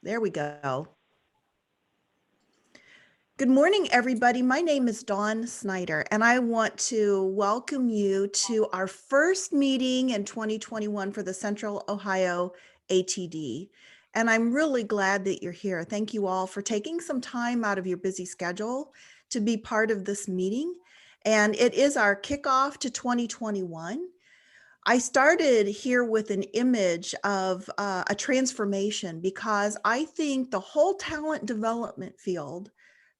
There we go. Good morning, everybody. My name is Dawn Snyder, and I want to welcome you to our first meeting in 2021 for the Central Ohio ATD. And I'm really glad that you're here. Thank you all for taking some time out of your busy schedule to be part of this meeting. And it is our kickoff to 2021. I started here with an image of a transformation because I think the whole talent development field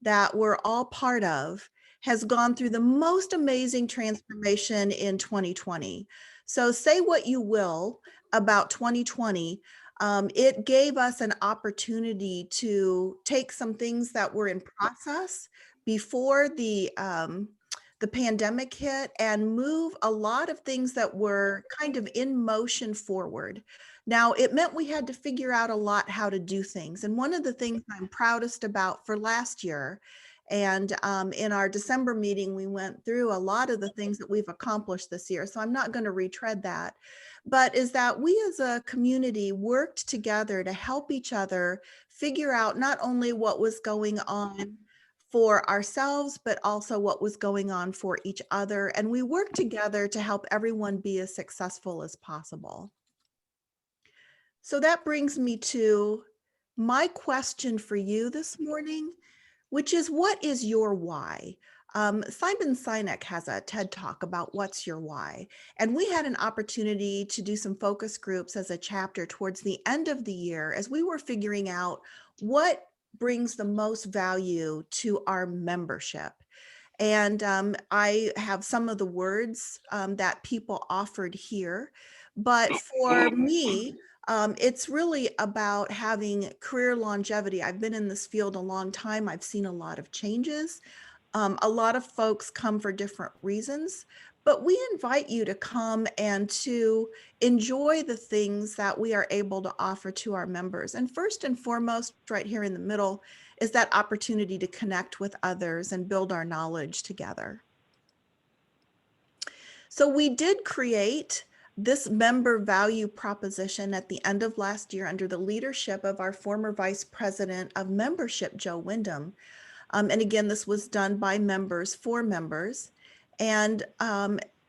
that we're all part of has gone through the most amazing transformation in 2020. So say what you will about 2020, it gave us an opportunity to take some things that were in process before the pandemic hit and move a lot of things that were kind of in motion forward. Now, it meant we had to figure out a lot how to do things. And one of the things I'm proudest about for last year, and in our December meeting, we went through a lot of the things that we've accomplished this year. So I'm not going to retread that, but is that we as a community worked together to help each other figure out not only what was going on for ourselves, but also what was going on for each other. And we worked together to help everyone be as successful as possible. So that brings me to my question for you this morning, which is, what is your why? Simon Sinek has a TED Talk about what's your why. And we had an opportunity to do some focus groups as a chapter towards the end of the year as we were figuring out what brings the most value to our membership. And I have some of the words that people offered here, but for me, it's really about having career longevity. I've been in this field a long time. I've seen a lot of changes. A lot of folks come for different reasons, but we invite you to come and to enjoy the things that we are able to offer to our members. And first and foremost, right here in the middle, is that opportunity to connect with others and build our knowledge together. So we did create this member value proposition at the end of last year under the leadership of our former Vice President of Membership, Joe Wyndham. And again, this was done by members for members. And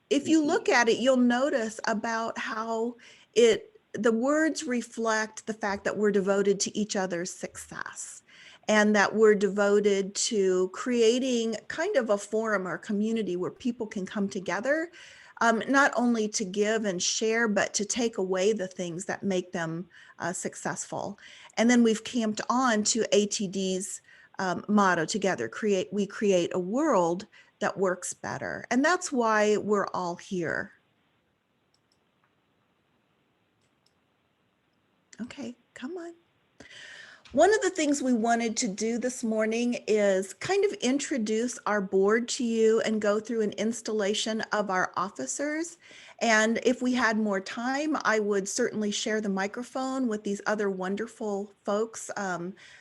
if you look at it, you'll notice about how the words reflect the fact that we're devoted to each other's success and that we're devoted to creating kind of a forum or community where people can come together, not only to give and share, but to take away the things that make them successful. And then we've camped on to ATD's motto together, we create a world that works better. And that's why we're all here. Okay, come on. One of the things we wanted to do this morning is kind of introduce our board to you and go through an installation of our officers. And if we had more time, I would certainly share the microphone with these other wonderful folks,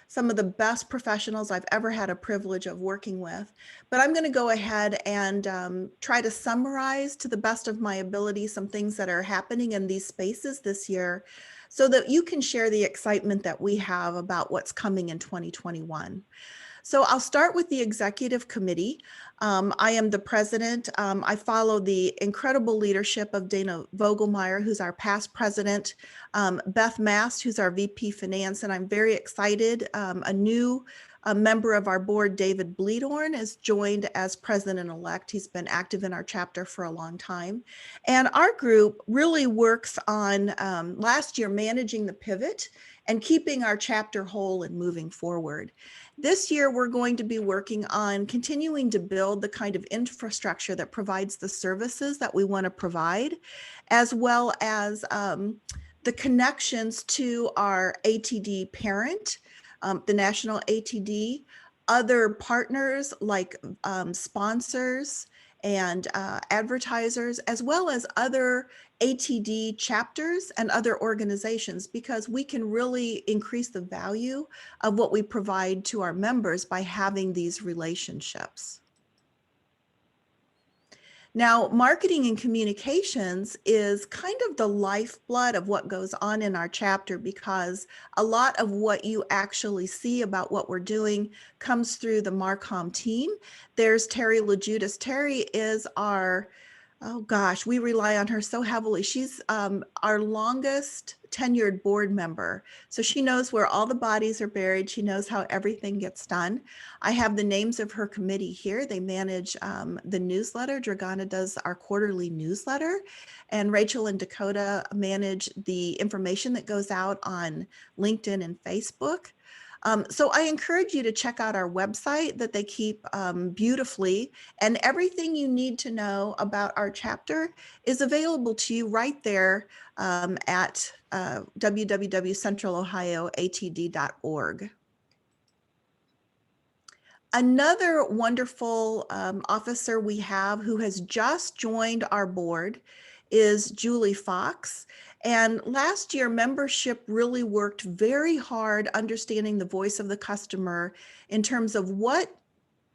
some of the best professionals I've ever had a privilege of working with. But I'm going to go ahead and try to summarize to the best of my ability some things that are happening in these spaces this year, so that you can share the excitement that we have about what's coming in 2021. So I'll start with the executive committee. I am the president. I follow the incredible leadership of Dana Vogelmeyer, who's our past president, Beth Mast, who's our VP Finance, and I'm very excited. A new member of our board, David Bleedorn, is joined as president-elect. He's been active in our chapter for a long time. And our group really works on, last year, managing the pivot and keeping our chapter whole and moving forward. This year, we're going to be working on continuing to build the kind of infrastructure that provides the services that we want to provide, as well as the connections to our ATD parent, the National ATD, other partners like sponsors and advertisers, as well as other ATD chapters and other organizations, because we can really increase the value of what we provide to our members by having these relationships. Now, marketing and communications is kind of the lifeblood of what goes on in our chapter, because a lot of what you actually see about what we're doing comes through the Marcom team. There's Terry LaJudas. Terry is our, oh gosh, we rely on her so heavily. She's our longest tenured board member. So she knows where all the bodies are buried. She knows how everything gets done. I have the names of her committee here. They manage the newsletter. Dragana does our quarterly newsletter, and Rachel and Dakota manage the information that goes out on LinkedIn and Facebook. So I encourage you to check out our website that they keep beautifully, and everything you need to know about our chapter is available to you right there at www.centralohioatd.org. Another wonderful officer we have who has just joined our board is Julie Fox. And last year, membership really worked very hard understanding the voice of the customer in terms of what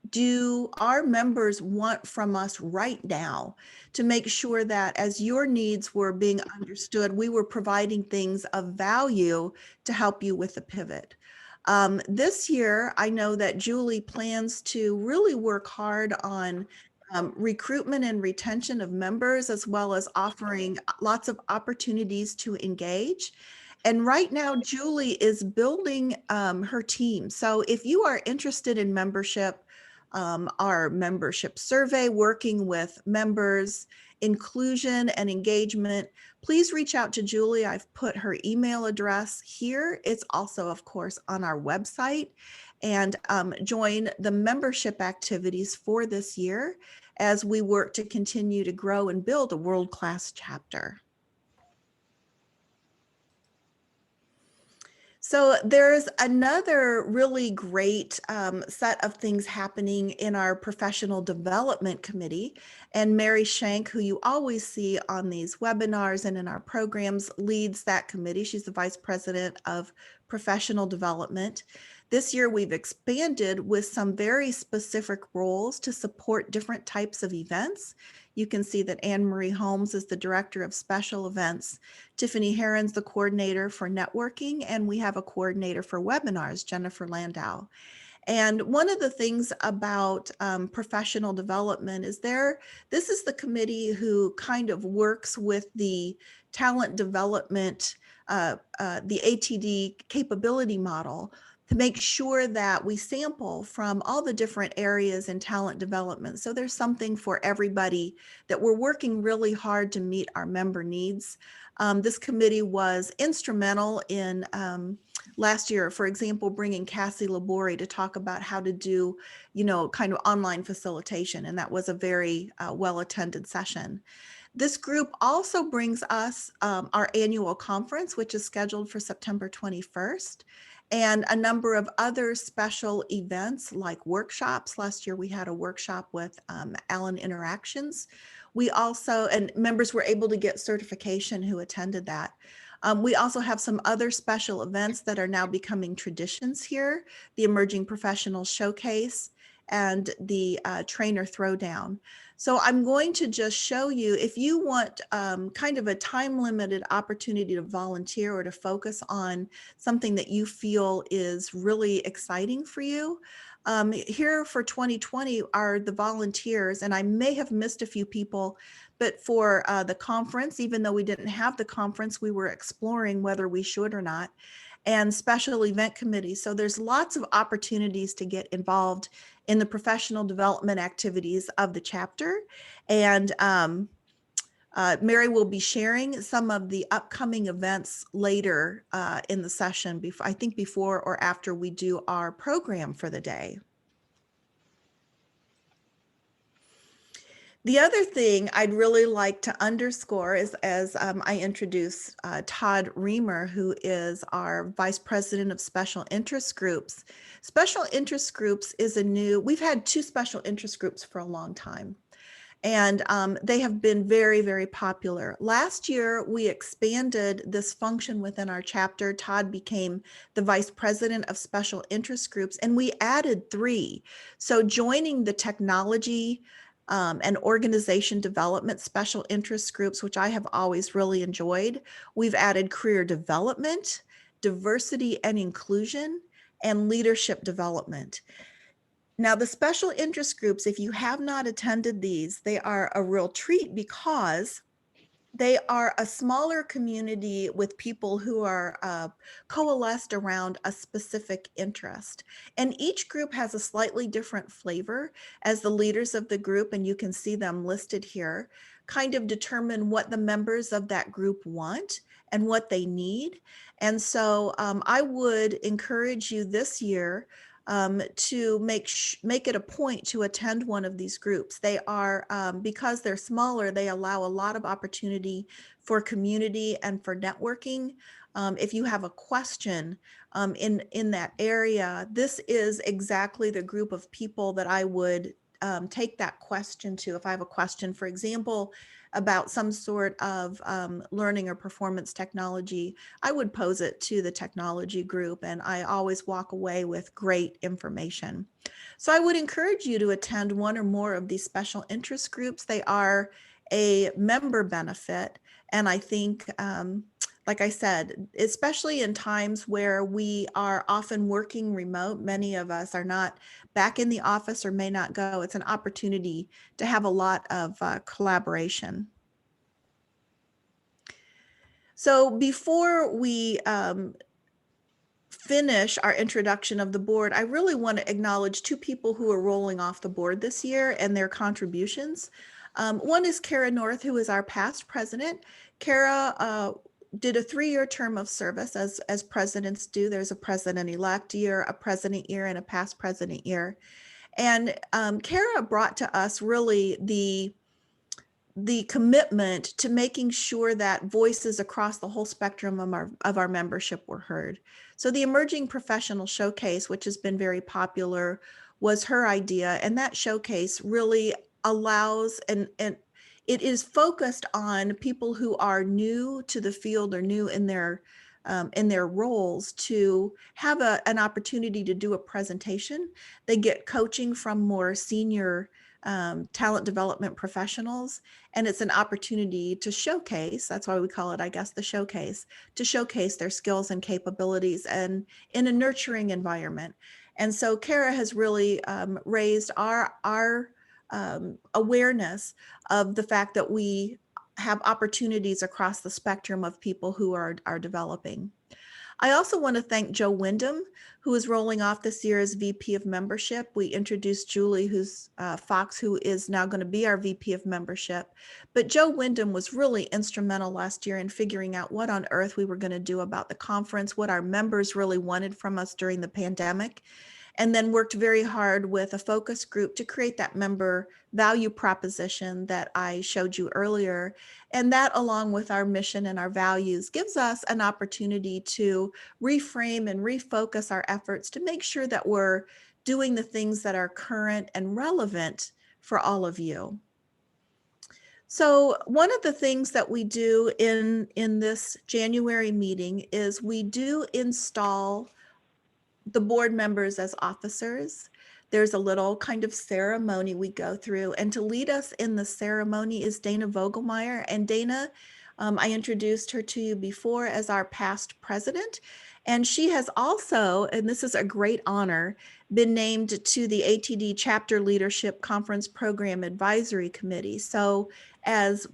do our members want from us right now, to make sure that as your needs were being understood, we were providing things of value to help you with the pivot. This year, I know that Julie plans to really work hard on recruitment and retention of members, as well as offering lots of opportunities to engage. And right now, Julie is building her team. So if you are interested in membership, our membership survey, working with members, inclusion and engagement, please reach out to Julie. I've put her email address here. It's also, of course, on our website. And join the membership activities for this year as we work to continue to grow and build a world-class chapter. So there's another really great set of things happening in our professional development committee. And Mary Shank, who you always see on these webinars and in our programs, leads that committee. She's the vice president of professional development. This year, we've expanded with some very specific roles to support different types of events. You can see that Anne Marie Holmes is the director of special events. Tiffany Herron's the coordinator for networking, and we have a coordinator for webinars, Jennifer Landau. And one of the things about professional development is this is the committee who kind of works with the talent development, the ATD capability model, to make sure that we sample from all the different areas in talent development. So there's something for everybody, that we're working really hard to meet our member needs. This committee was instrumental in last year, for example, bringing Cassie Labori to talk about how to do, kind of online facilitation. And that was a very well-attended session. This group also brings us our annual conference, which is scheduled for September 21st. And a number of other special events like workshops. Last year we had a workshop with Allen Interactions. We also, and members were able to get certification who attended that. We also have some other special events that are now becoming traditions here: the Emerging Professionals Showcase and the Trainer Throwdown. So I'm going to just show you, if you want kind of a time-limited opportunity to volunteer or to focus on something that you feel is really exciting for you. Here for 2020 are the volunteers, and I may have missed a few people, but for the conference, even though we didn't have the conference, we were exploring whether we should or not, and special event committees. So there's lots of opportunities to get involved in the professional development activities of the chapter. And Mary will be sharing some of the upcoming events later in the session, I think before or after we do our program for the day. The other thing I'd really like to underscore is, as I introduce Todd Reamer, who is our Vice President of Special Interest Groups. Special Interest Groups is we've had 2 special interest groups for a long time, and they have been very, very popular. Last year, we expanded this function within our chapter. Todd became the Vice President of Special Interest Groups, and we added 3. So joining the technology and organization development special interest groups, which I have always really enjoyed. We've added career development, diversity and inclusion, and leadership development. Now, the special interest groups, if you have not attended these, they are a real treat because they are a smaller community with people who are coalesced around a specific interest. And each group has a slightly different flavor as the leaders of the group, and you can see them listed here, kind of determine what the members of that group want and what they need. And so I would encourage you this year to make it a point to attend one of these groups. They are, because they're smaller, they allow a lot of opportunity for community and for networking. If you have a question in that area, this is exactly the group of people that I would take that question to. If I have a question, for example, about some sort of learning or performance technology, I would pose it to the technology group, and I always walk away with great information. So I would encourage you to attend one or more of these special interest groups. They are a member benefit, and I think, like I said, especially in times where we are often working remote, many of us are not back in the office or may not go. It's an opportunity to have a lot of collaboration. So before we finish our introduction of the board, I really want to acknowledge two people who are rolling off the board this year and their contributions. One is Kara North, who is our past president. Kara did a 3-year term of service, as presidents do. There's a president-elect year, a president year, and a past president year. And Kara brought to us really the commitment to making sure that voices across the whole spectrum of our membership were heard. So the Emerging Professional Showcase, which has been very popular, was her idea. And that showcase really allows, and it is focused on people who are new to the field or new in their roles to have an opportunity to do a presentation. They get coaching from more senior talent development professionals, and it's an opportunity to showcase, that's why we call it, I guess, the showcase, to showcase their skills and capabilities and in a nurturing environment. And so Kara has really raised our awareness of the fact that we have opportunities across the spectrum of people who are developing. I also want to thank Joe Wyndham, who is rolling off this year as VP of Membership. We introduced Julie Fox, who is now going to be our VP of Membership. But Joe Wyndham was really instrumental last year in figuring out what on earth we were going to do about the conference, what our members really wanted from us during the pandemic, and then worked very hard with a focus group to create that member value proposition that I showed you earlier. And that, along with our mission and our values, gives us an opportunity to reframe and refocus our efforts to make sure that we're doing the things that are current and relevant for all of you. So one of the things that we do in this January meeting is we do install the board members as officers. There's a little kind of ceremony we go through, and to lead us in the ceremony is Dana Vogelmeyer. And Dana, I introduced her to you before as our past president, and she has also, and this is a great honor, been named to the ATD Chapter Leadership Conference Program Advisory Committee. So as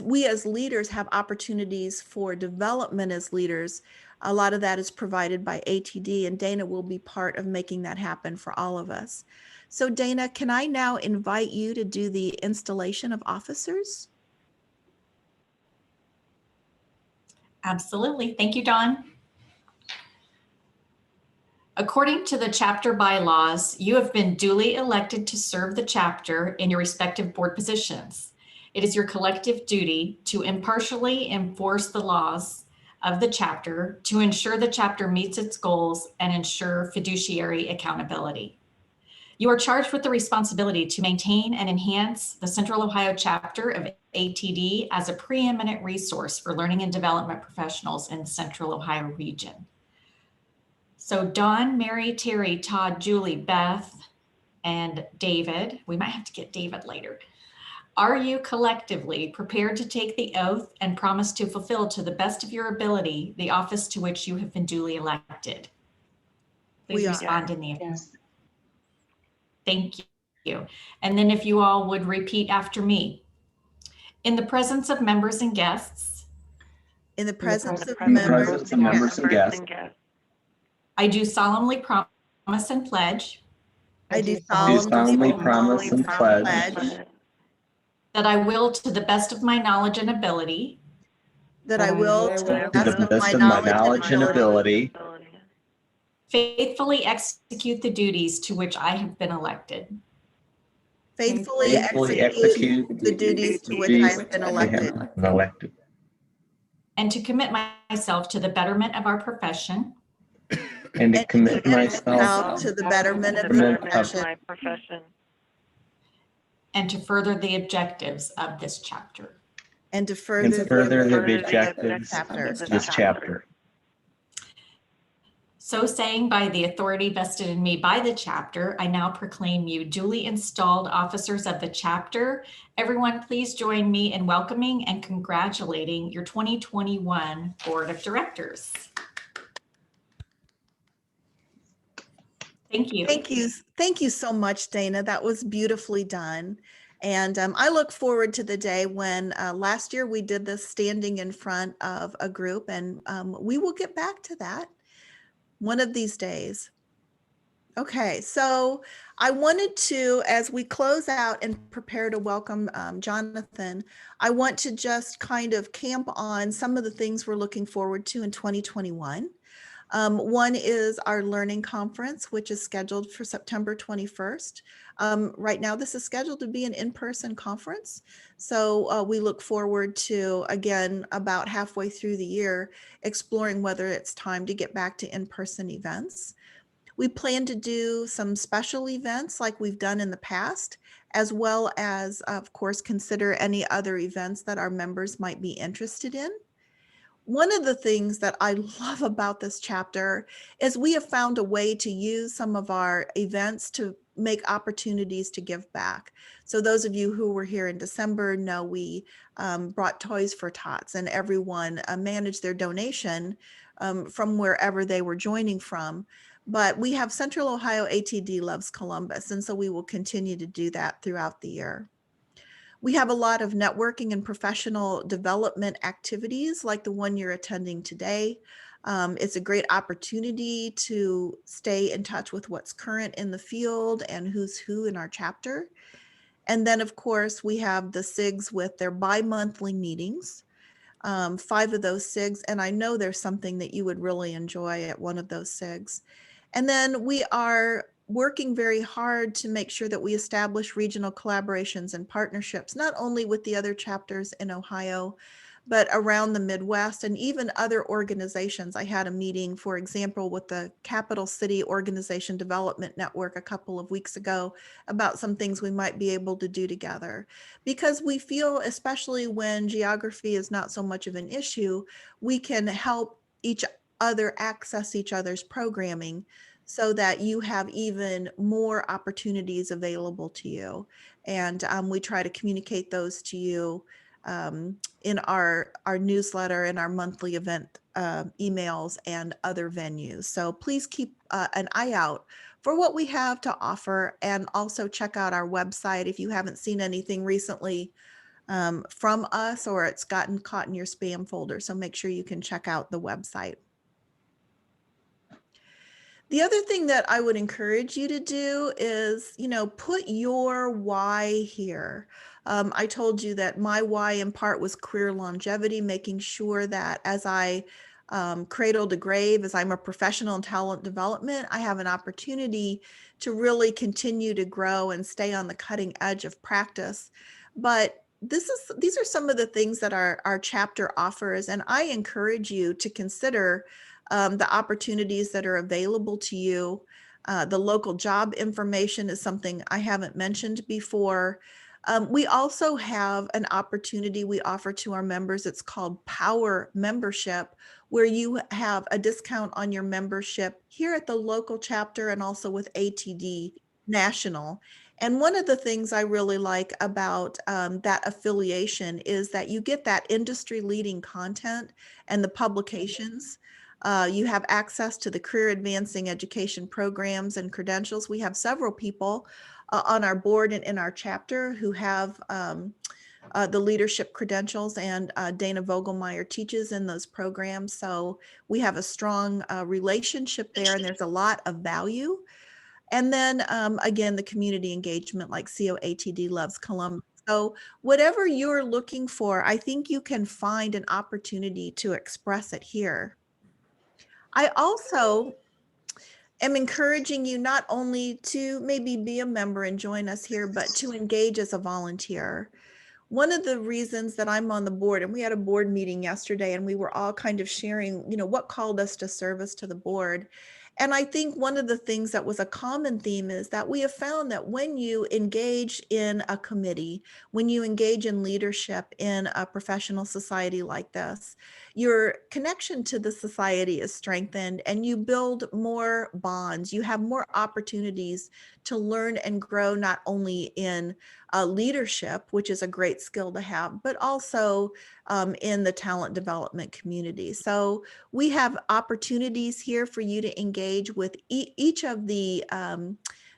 we as leaders have opportunities for development as leaders, a lot of that is provided by ATD, and Dana will be part of making that happen for all of us. So Dana, can I now invite you to do the installation of officers? Absolutely. Thank you, Dawn. According to the chapter bylaws, you have been duly elected to serve the chapter in your respective board positions. It is your collective duty to impartially enforce the laws of the chapter to ensure the chapter meets its goals and ensure fiduciary accountability. You are charged with the responsibility to maintain and enhance the Central Ohio chapter of ATD as a preeminent resource for learning and development professionals in the Central Ohio region. So Dawn, Mary, Terry, Todd, Julie, Beth, and David, we might have to get David later. Are you collectively prepared to take the oath and promise to fulfill to the best of your ability the office to which you have been duly elected? Please We are. respond in the Yes. Thank you. And then if you all would repeat after me. In the presence of members and guests, In the presence of In the members presence and of members guests, and guests, I do solemnly promise and pledge I do do solemnly promise and pledge that I will, to the best of my knowledge and ability, that I will, to the best of my knowledge and ability, faithfully execute the duties to which I have been elected. faithfully execute the duties to which I have been elected, And to commit myself to the betterment of our profession and to and commit myself myself to the betterment of the betterment of profession, and to further the objectives of this chapter. and to and further further the objectives objectives of of this chapter. So saying, by the authority vested in me by the chapter, I now proclaim you duly installed officers of the chapter. Everyone, please join me in welcoming and congratulating your 2021 Board of Directors. Thank you. Thank you. Thank you so much, Dana. That was beautifully done. And I look forward to the day when last year we did this standing in front of a group, and we will get back to that one of these days. Okay, so I wanted to, as we close out and prepare to welcome Jonathan, I want to just kind of camp on some of the things we're looking forward to in 2021. One is our learning conference, which is scheduled for September 21st. Right now, this is scheduled to be an in-person conference. So we look forward to, again, about halfway through the year, exploring whether it's time to get back to in-person events. We plan to do some special events like we've done in the past, as well as, of course, consider any other events that our members might be interested in. One of the things that I love about this chapter is we have found a way to use some of our events to make opportunities to give back. So those of you who were here in December know we brought Toys for Tots, and everyone managed their donation from wherever they were joining from. But we have Central Ohio ATD Loves Columbus, and so we will continue to do that throughout the year. We have a lot of networking and professional development activities like the one you're attending today. It's a great opportunity to stay in touch with what's current in the field and who's who in our chapter. And then, of course, we have the SIGs with their bi-monthly meetings, 5 of those SIGs, and I know there's something that you would really enjoy at one of those SIGs. And then we are working very hard to make sure that we establish regional collaborations and partnerships, not only with the other chapters in Ohio, but around the Midwest and even other organizations. I had a meeting, for example, with the Capital City Organization Development Network a couple of weeks ago about some things we might be able to do together. Because we feel, especially when geography is not so much of an issue, we can help each other access each other's programming so that you have even more opportunities available to you. And we try to communicate those to you in our newsletter and our monthly event emails and other venues. So please keep an eye out for what we have to offer, and also check out our website if you haven't seen anything recently from us, or it's gotten caught in your spam folder. So make sure you can check out the website. The other thing that I would encourage you to do is, put your why here. I told you that my why in part was career longevity, making sure that as I cradle to grave, as I'm a professional in talent development, I have an opportunity to really continue to grow and stay on the cutting edge of practice. But these are some of the things that our chapter offers, and I encourage you to consider the opportunities that are available to you. The local job information is something I haven't mentioned before. We also have an opportunity we offer to our members. It's called Power Membership, where you have a discount on your membership here at the local chapter and also with ATD national. And one of the things I really like about that affiliation is that you get that industry leading content and the publications. You have access to the career advancing education programs and credentials. We have several people on our board and in our chapter who have the leadership credentials, and Dana Vogelmeyer teaches in those programs. So we have a strong relationship there, and there's a lot of value. And then again, the community engagement like COATD loves Columbus. So whatever you're looking for, I think you can find an opportunity to express it here. I also am encouraging you not only to maybe be a member and join us here, but to engage as a volunteer. One of the reasons that I'm on the board, and we had a board meeting yesterday, and we were all kind of sharing, what called us to service to the board. And I think one of the things that was a common theme is that we have found that when you engage in a committee, when you engage in leadership in a professional society like this, your connection to the society is strengthened and you build more bonds. You have more opportunities to learn and grow, not only in leadership, which is a great skill to have, but also in the talent development community. So we have opportunities here for you to engage with each of the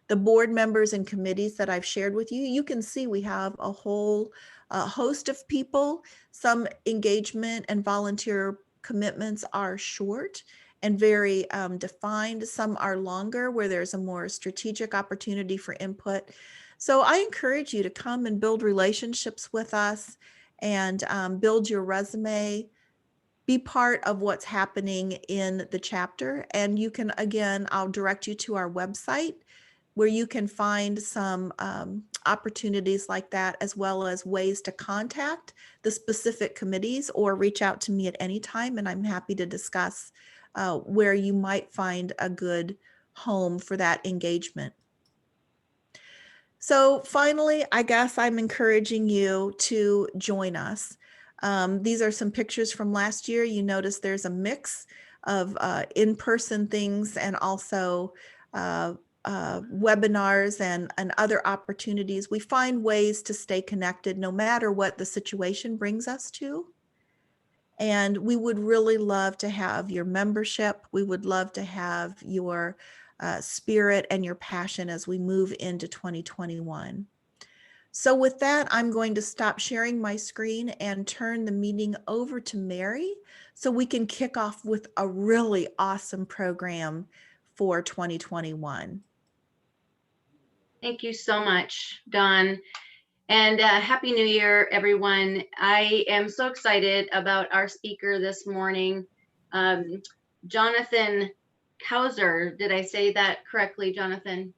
board members and committees that I've shared with you. You can see we have a whole host of people. Some engagement and volunteer commitments are short and very defined. Some are longer, where there's a more strategic opportunity for input. So I encourage you to come and build relationships with us and build your resume, be part of what's happening in the chapter. And you can, again, I'll direct you to our website where you can find some opportunities like that, as well as ways to contact the specific committees or reach out to me at any time. And I'm happy to discuss where you might find a good home for that engagement. So finally, I guess I'm encouraging you to join us. These are some pictures from last year. You notice there's a mix of in-person things and also webinars and other opportunities. We find ways to stay connected no matter what the situation brings us to. And we would really love to have your membership. We would love to have your spirit and your passion as we move into 2021. So with that, I'm going to stop sharing my screen and turn the meeting over to Mary so we can kick off with a really awesome program for 2021. Thank you so much, Dawn. And Happy New Year, everyone. I am so excited about our speaker this morning, Jonathan Kauser. Did I say that correctly, Jonathan?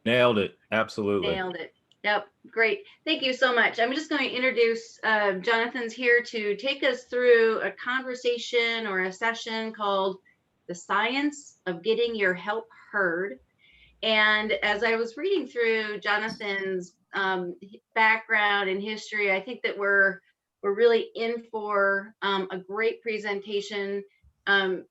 Nailed it. Absolutely. Nailed it. Yep. Great. Thank you so much. I'm just going to introduce Jonathan's here to take us through a conversation or a session called The Science of Getting Your Help Heard. And as I was reading through Jonathan's background and history, I think that we're really in for a great presentation. At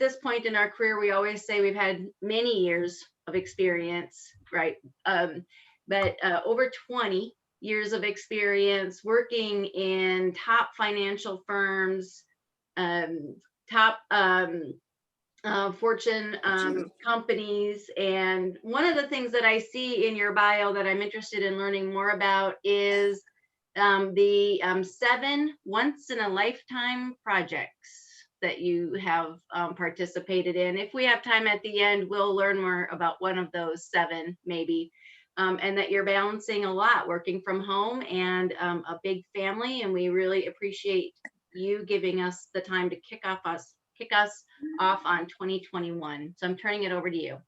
this point in our career, we always say we've had many years of experience, right? But over 20 years of experience working in top financial firms, top Fortune companies. And one of the things that I see in your bio that I'm interested in learning more about is the 7 once-in-a-lifetime projects that you have participated in. If we have time at the end, we'll learn more about one of those 7 maybe. And that you're balancing a lot, working from home and a big family. And we really appreciate you giving us the time to kick us off on 2021. So I'm turning it over to you.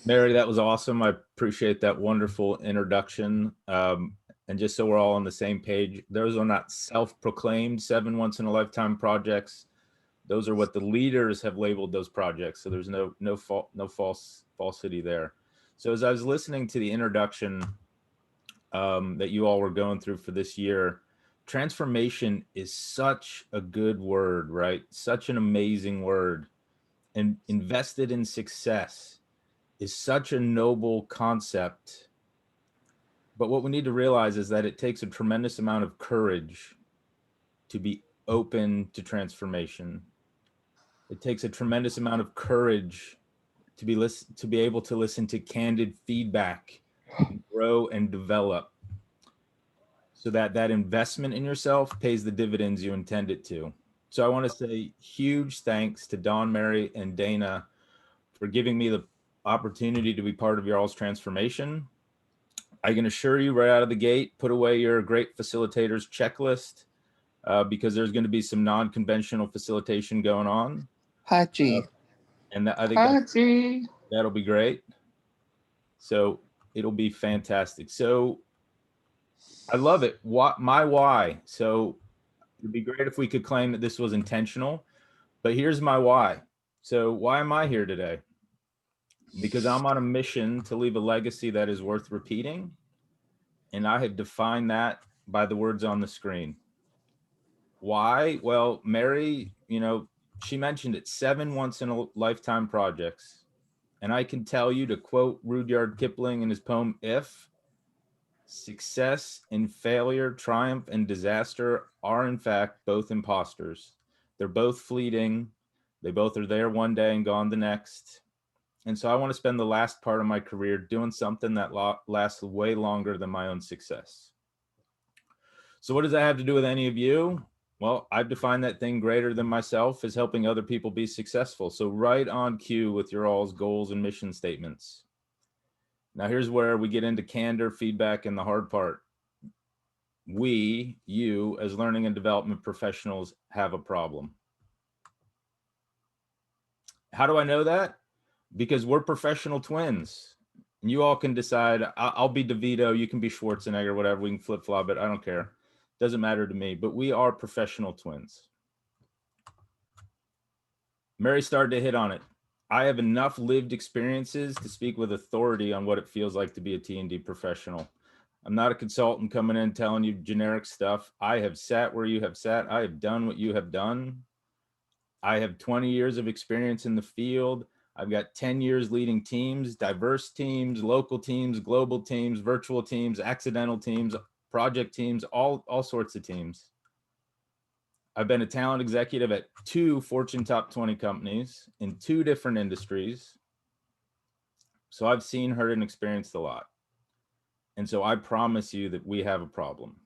Mary, that was awesome. I appreciate that wonderful introduction. And just so we're all on the same page, those are not self-proclaimed 7 once-in-a-lifetime projects. Those are what the leaders have labeled those projects. So there's no falsity there. So as I was listening to the introduction that you all were going through for this year, transformation is such a good word, right? Such an amazing word. and invested in success is such a noble concept. But what we need to realize is that it takes a tremendous amount of courage to be open to transformation. It takes a tremendous amount of courage to be able to listen to candid feedback and grow and develop, so that that investment in yourself pays the dividends you intend it to. So I want to say huge thanks to Dawn, Mary, and Dana for giving me the opportunity to be part of your all's transformation. I can assure you right out of the gate, put away your great facilitators checklist, because there's going to be some non-conventional facilitation going on. Hachi. And I think that'll be great. So it'll be fantastic. So I love it. My why. So it'd be great if we could claim that this was intentional, but here's my why. So why am I here today? Because I'm on a mission to leave a legacy that is worth repeating. And I have defined that by the words on the screen. Why? Well, Mary, she mentioned it, 7 once in a lifetime projects. And I can tell you, to quote Rudyard Kipling in his poem, If, success and failure, triumph and disaster are in fact both imposters. They're both fleeting. They both are there one day and gone the next. And so I want to spend the last part of my career doing something that lasts way longer than my own success. So what does that have to do with any of you? Well, I've defined that thing greater than myself as helping other people be successful. So right on cue with your all's goals and mission statements. Now here's where we get into candor, feedback, and the hard part. You, as learning and development professionals, have a problem. How do I know that? Because we're professional twins. And you all can decide, I'll be DeVito, you can be Schwarzenegger, whatever, we can flip-flop it, I don't care. Doesn't matter to me, but we are professional twins. Mary started to hit on it. I have enough lived experiences to speak with authority on what it feels like to be a T&D professional. I'm not a consultant coming in telling you generic stuff. I have sat where you have sat. I have done what you have done. I have 20 years of experience in the field. I've got 10 years leading teams, diverse teams, local teams, global teams, virtual teams, accidental teams, project teams, all sorts of teams. I've been a talent executive at 2 Fortune top 20 companies in 2 different industries. So I've seen, heard, and experienced a lot. And so I promise you that we have a problem.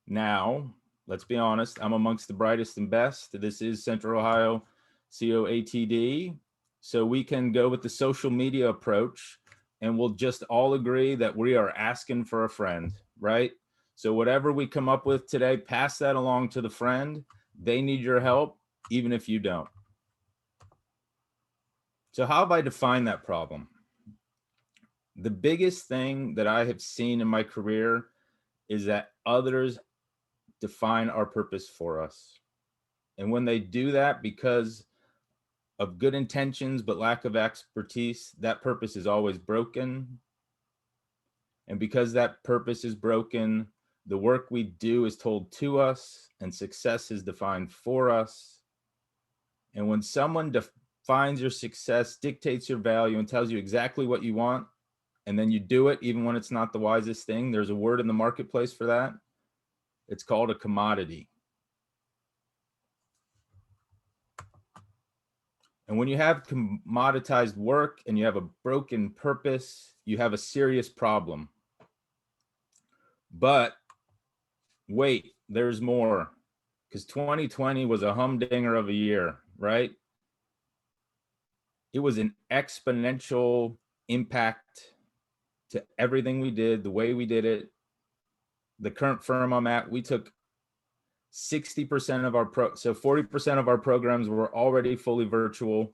Now, let's be honest, I'm amongst the brightest and best. This is Central Ohio COATD. So we can go with the social media approach and we'll just all agree that we are asking for a friend, right? So whatever we come up with today, pass that along to the friend. They need your help, even if you don't. So how have I defined that problem? The biggest thing that I have seen in my career is that others define our purpose for us. And when they do that because of good intentions but lack of expertise, that purpose is always broken. And because that purpose is broken, the work we do is told to us and success is defined for us. And when someone defines your success, dictates your value, and tells you exactly what you want, and then you do it even when it's not the wisest thing, there's a word in the marketplace for that. It's called a commodity. And when you have commoditized work and you have a broken purpose, you have a serious problem. But wait, there's more, because 2020 was a humdinger of a year, right? It was an exponential impact to everything we did, the way we did it. The current firm I'm at, we took 60% of our so 40% of our programs were already fully virtual.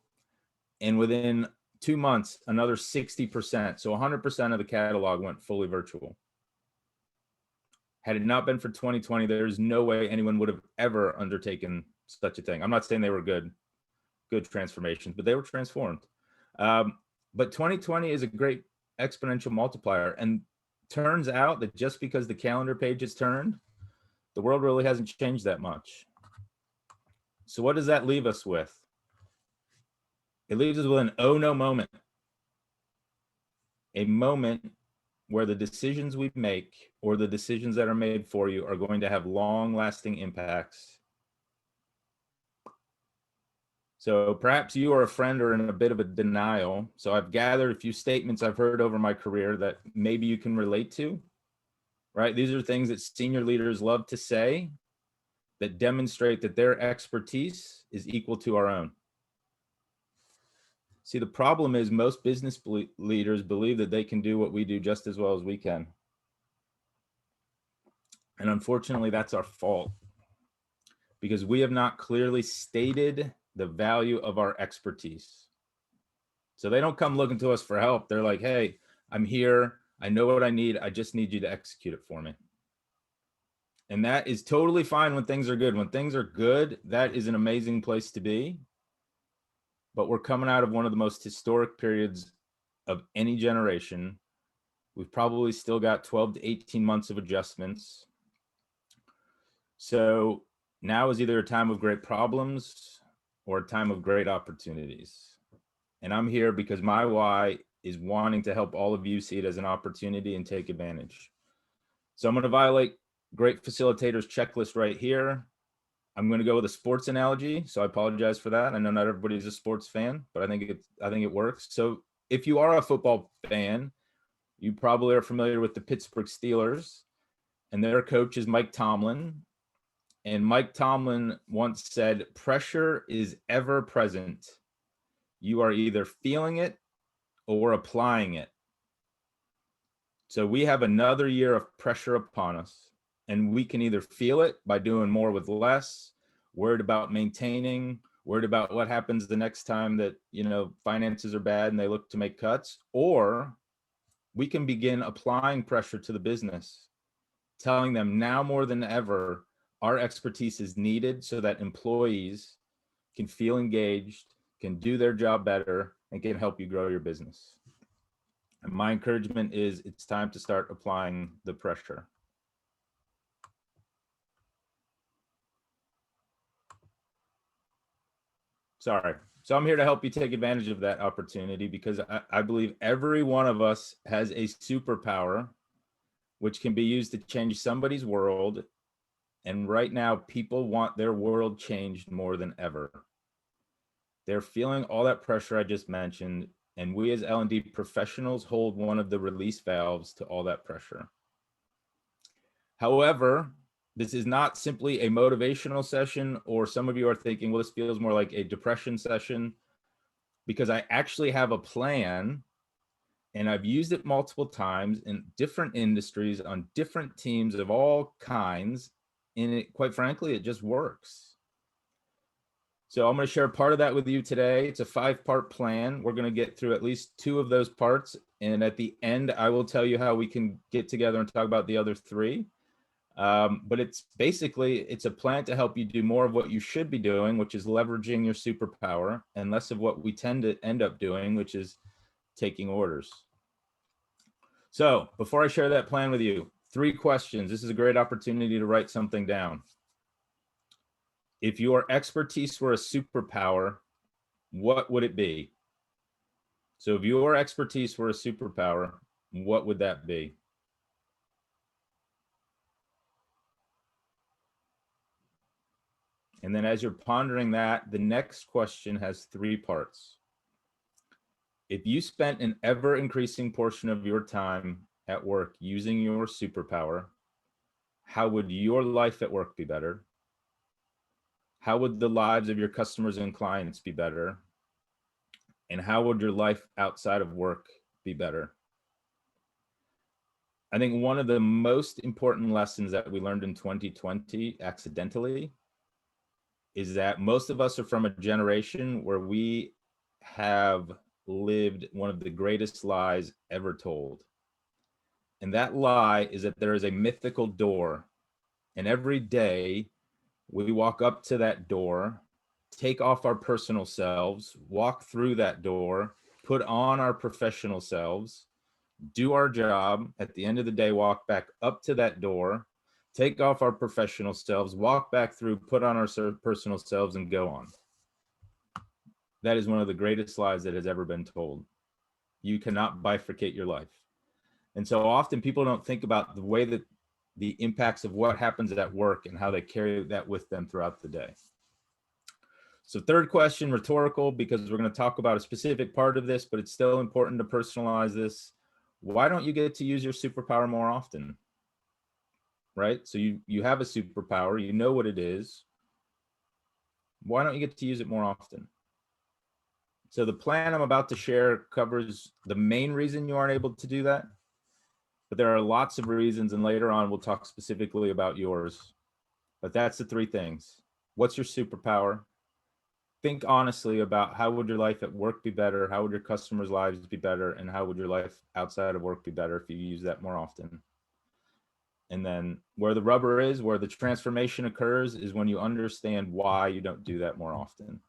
And within 2 months, another 60%. So 100% of the catalog went fully virtual. Had it not been for 2020, there's no way anyone would have ever undertaken such a thing. I'm not saying they were good transformations, but they were transformed. But 2020 is a great exponential multiplier. And turns out that just because the calendar page is turned, the world really hasn't changed that much. So what does that leave us with? It leaves us with an oh no moment. A moment where the decisions we make or the decisions that are made for you are going to have long lasting impacts. So perhaps you are a friend or in a bit of a denial. So I've gathered a few statements I've heard over my career that maybe you can relate to, right? These are things that senior leaders love to say that demonstrate that their expertise is equal to our own. See, the problem is most business leaders believe that they can do what we do just as well as we can. And unfortunately, that's our fault because we have not clearly stated the value of our expertise. So they don't come looking to us for help. They're like, hey, I'm here. I know what I need. I just need you to execute it for me. And that is totally fine when things are good. When things are good, that is an amazing place to be. But we're coming out of one of the most historic periods of any generation. We've probably still got 12 to 18 months of adjustments. So now is either a time of great problems or a time of great opportunities. And I'm here because my why is wanting to help all of you see it as an opportunity and take advantage. So I'm going to violate great facilitators checklist right here. I'm going to go with a sports analogy. So I apologize for that. I know not everybody's a sports fan, but I think it works. So if you are a football fan, you probably are familiar with the Pittsburgh Steelers, and their coach is Mike Tomlin. And Mike Tomlin once said, pressure is ever present. You are either feeling it or applying it. So we have another year of pressure upon us, and we can either feel it by doing more with less, worried about maintaining, worried about what happens the next time that, finances are bad and they look to make cuts, or we can begin applying pressure to the business, telling them now more than ever, our expertise is needed so that employees can feel engaged, can do their job better, and can help you grow your business. And my encouragement is it's time to start applying the pressure. Sorry. So I'm here to help you take advantage of that opportunity because I believe every one of us has a superpower which can be used to change somebody's world. And right now, people want their world changed more than ever. They're feeling all that pressure I just mentioned, and we as L&D professionals hold one of the release valves to all that pressure. However, this is not simply a motivational session, or some of you are thinking, well, this feels more like a depression session, because I actually have a plan, and I've used it multiple times in different industries on different teams of all kinds. And it, quite frankly, it just works. So I'm going to share part of that with you today. It's a 5-part plan. We're going to get through at least 2 of those parts. And at the end, I will tell you how we can get together and talk about the other 3. But it's a plan to help you do more of what you should be doing, which is leveraging your superpower, and less of what we tend to end up doing, which is taking orders. So before I share that plan with you, 3 questions. This is a great opportunity to write something down. If your expertise were a superpower, what would it be? So if your expertise were a superpower, what would that be? And then as you're pondering that, the next question has 3 parts. If you spent an ever increasing portion of your time at work using your superpower, how would your life at work be better? How would the lives of your customers and clients be better? And how would your life outside of work be better? I think one of the most important lessons that we learned in 2020 accidentally is that most of us are from a generation where we have lived one of the greatest lies ever told. And that lie is that there is a mythical door, and every day we walk up to that door, take off our personal selves, walk through that door, put on our professional selves, do our job. At the end of the day, walk back up to that door, take off our professional selves, walk back through, put on our personal selves, and go on. That is one of the greatest lies that has ever been told. You cannot bifurcate your life. And so often people don't think about the way that the impacts of what happens at work and how they carry that with them throughout the day. So third question, rhetorical, because we're going to talk about a specific part of this, but it's still important to personalize this. Why don't you get to use your superpower more often? Right? So you have a superpower, you know what it is. Why don't you get to use it more often? So the plan I'm about to share covers the main reason you aren't able to do that, but there are lots of reasons, and later on we'll talk specifically about yours. But that's the three things. What's your superpower? Think honestly about how would your life at work be better? How would your customers' lives be better? And how would your life outside of work be better if you use that more often? And then where the rubber is, where the transformation occurs, is when you understand why you don't do that more often.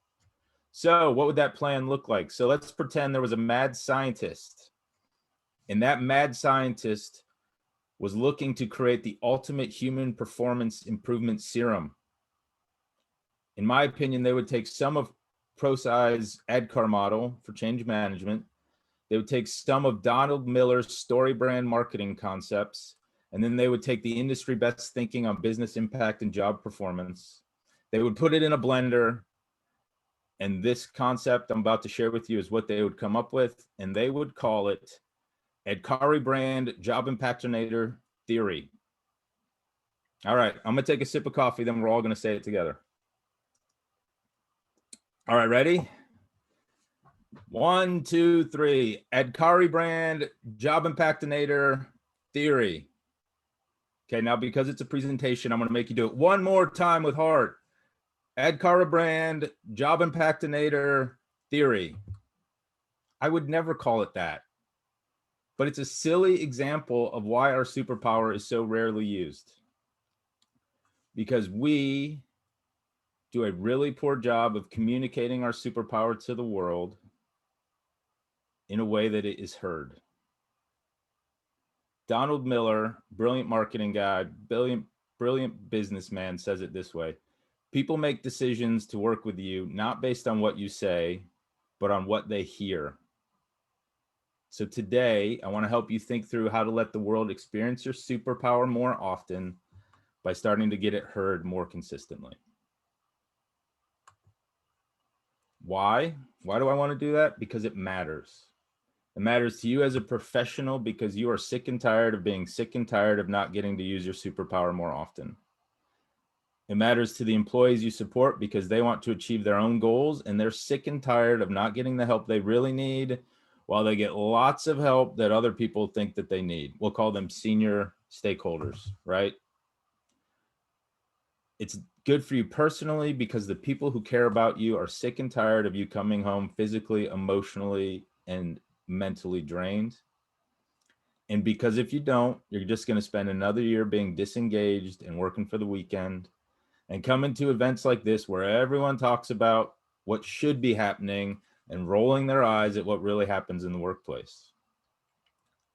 So what would that plan look like? So let's pretend there was a mad scientist, and that mad scientist was looking to create the ultimate human performance improvement serum. In my opinion, they would take some of ProSci's ADKAR model for change management. They would take some of Donald Miller's story brand marketing concepts, and then they would take the industry best thinking on business impact and job performance. They would put it in a blender, and this concept I'm about to share with you is what they would come up with, and they would call it ADKAR brand job impactonator theory. All right, I'm gonna take a sip of coffee, then we're all gonna say it together. All right, ready? 1, 2, 3. ADKAR brand job impactonator theory. Okay, now because it's a presentation, I'm going to make you do it one more time with heart. ADKAR brand job impactonator theory. I would never call it that, but it's a silly example of why our superpower is so rarely used. Because we do a really poor job of communicating our superpower to the world in a way that it is heard. Donald Miller, brilliant marketing guy, brilliant businessman, says it this way: people make decisions to work with you not based on what you say, but on what they hear. So today, I want to help you think through how to let the world experience your superpower more often by starting to get it heard more consistently. Why? Why do I want to do that? Because it matters. It matters to you as a professional because you are sick and tired of being sick and tired of not getting to use your superpower more often. It matters to the employees you support because they want to achieve their own goals and they're sick and tired of not getting the help they really need while they get lots of help that other people think that they need. We'll call them senior stakeholders, right? It's good for you personally because the people who care about you are sick and tired of you coming home physically, emotionally, and mentally drained. And because if you don't, you're just going to spend another year being disengaged and working for the weekend and coming to events like this where everyone talks about what should be happening and rolling their eyes at what really happens in the workplace.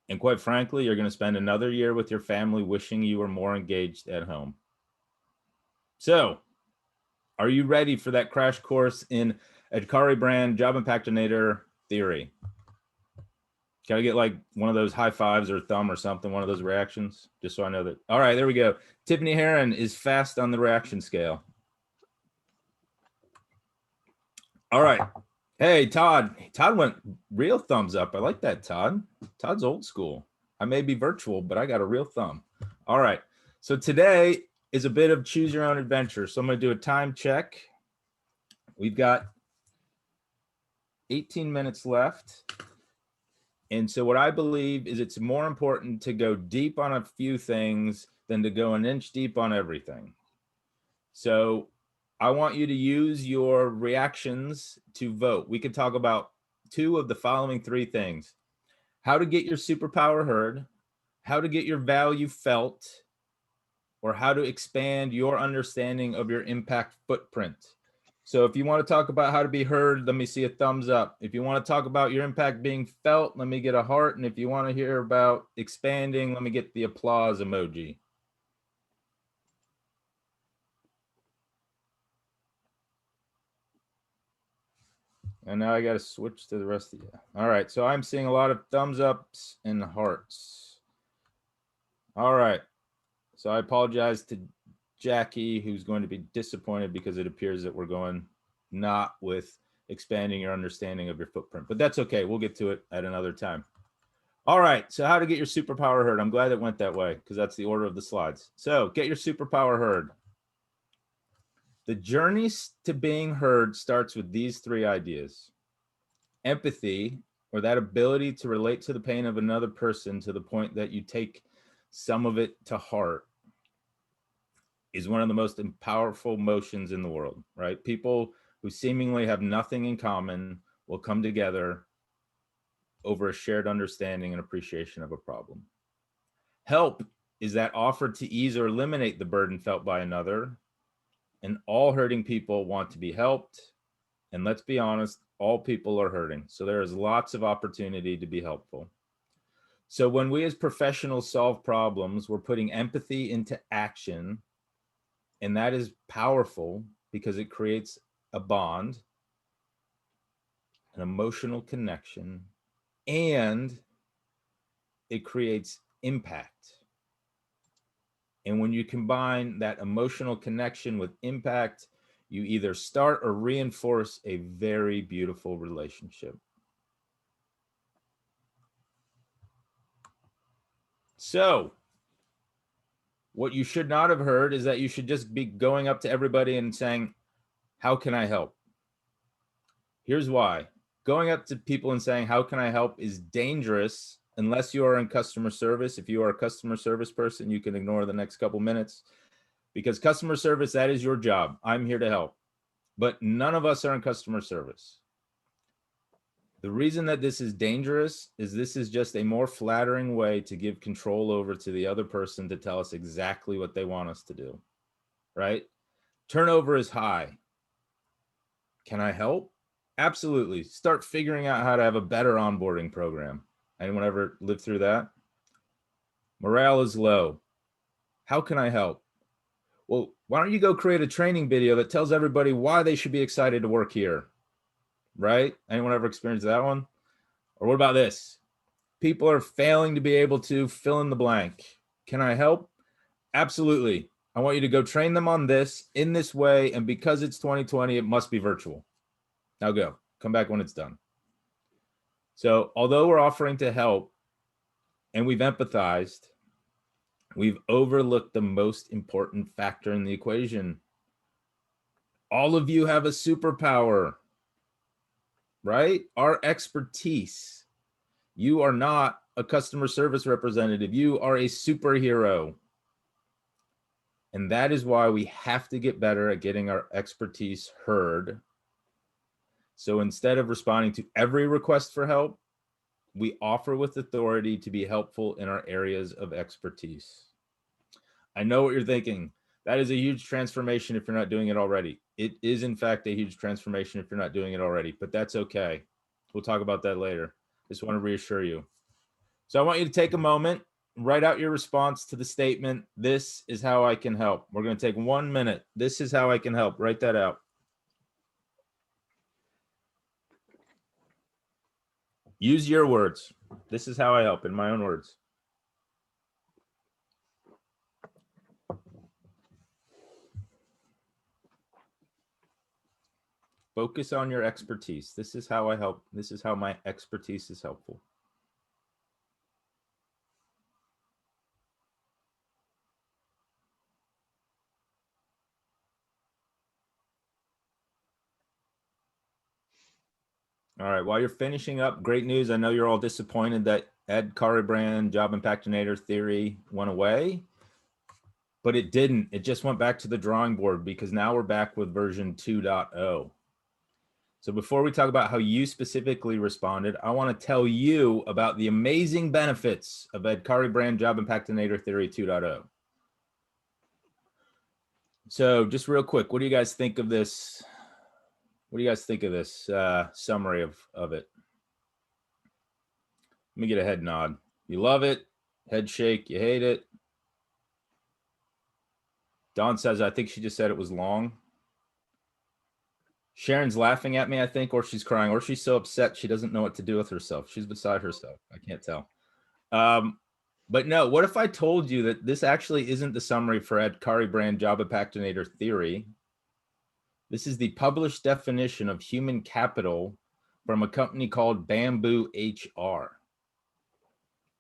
And quite frankly, you're going to spend another year with your family wishing you were more engaged at home. So, are you ready for that crash course in ADKAR brand job impactonator theory? Can I get like one of those high fives or thumb or something, one of those reactions, just so I know that. All right, there we go. Tiffany Heron is fast on the reaction scale. All right. Hey, Todd. Todd went real thumbs up. I like that, Todd. Todd's old school. I may be virtual, but I got a real thumb. All right. So today is a bit of choose your own adventure. So I'm going to do a time check. We've got 18 minutes left. And so what I believe is it's more important to go deep on a few things than to go an inch deep on everything. So I want you to use your reactions to vote. We could talk about two of the following three things: how to get your superpower heard, how to get your value felt, or how to expand your understanding of your impact footprint. So if you want to talk about how to be heard, let me see a thumbs up. If you want to talk about your impact being felt, let me get a heart. And if you want to hear about expanding, let me get the applause emoji. And now I got to switch to the rest of you. All right. So I'm seeing a lot of thumbs ups and hearts. All right. So I apologize to Jackie, who's going to be disappointed because it appears that we're going not with expanding your understanding of your footprint, but that's okay. We'll get to it at another time. All right. So how to get your superpower heard. I'm glad it went that way because that's the order of the slides. So get your superpower heard. The journey to being heard starts with these three ideas. Empathy, or that ability to relate to the pain of another person to the point that you take some of it to heart, is one of the most powerful emotions in the world, right? People who seemingly have nothing in common will come together over a shared understanding and appreciation of a problem. Help is that offer to ease or eliminate the burden felt by another, and all hurting people want to be helped. And let's be honest, all people are hurting. So there is lots of opportunity to be helpful. So when we as professionals solve problems, we're putting empathy into action. And that is powerful because it creates a bond, an emotional connection, and it creates impact. And when you combine that emotional connection with impact, you either start or reinforce a very beautiful relationship. So what you should not have heard is that you should just be going up to everybody and saying, how can I help? Here's why. Going up to people and saying, how can I help is dangerous unless you are in customer service. If you are a customer service person, you can ignore the next couple minutes because customer service, that is your job. I'm here to help. But none of us are in customer service. The reason that this is dangerous is this is just a more flattering way to give control over to the other person to tell us exactly what they want us to do, right? Turnover is high. Can I help? Absolutely. Start figuring out how to have a better onboarding program. Anyone ever lived through that? Morale is low. How can I help? Well, why don't you go create a training video that tells everybody why they should be excited to work here? Right? Anyone ever experienced that one? Or what about this? People are failing to be able to fill in the blank. Can I help? Absolutely. I want you to go train them on this in this way. And because it's 2020, it must be virtual. Now go. Come back when it's done. So although we're offering to help and we've empathized, we've overlooked the most important factor in the equation. All of you have a superpower, right? Our expertise. You are not a customer service representative. You are a superhero. And that is why we have to get better at getting our expertise heard. So instead of responding to every request for help, we offer with authority to be helpful in our areas of expertise. I know what you're thinking. That is a huge transformation if you're not doing it already. It is, in fact, a huge transformation if you're not doing it already, but that's okay. We'll talk about that later. Just want to reassure you. So I want you to take a moment, write out your response to the statement, this is how I can help. We're going to take 1 minute. This is how I can help. Write that out. Use your words. This is how I help, in my own words. Focus on your expertise. This is how I help. This is how my expertise is helpful. All right, while you're finishing up, great news. I know you're all disappointed that Ed Caribrand Job Impactinator theory went away, but it didn't. It just went back to the drawing board because now we're back with version 2.0. So before we talk about how you specifically responded, I want to tell you about the amazing benefits of Ed Caribrand Job Impactinator theory 2.0. So just real quick, what do you guys think of this? What do you guys think of this summary of it? Let me get a head nod. You love it, head shake, you hate it. Dawn says, I think she just said it was long. Sharon's laughing at me, I think, or she's crying, or she's so upset she doesn't know what to do with herself. She's beside herself. I can't tell. But no, what if I told you that this actually isn't the summary for Ed Kari brand Java Pactinator theory? This is the published definition of human capital from a company called Bamboo HR.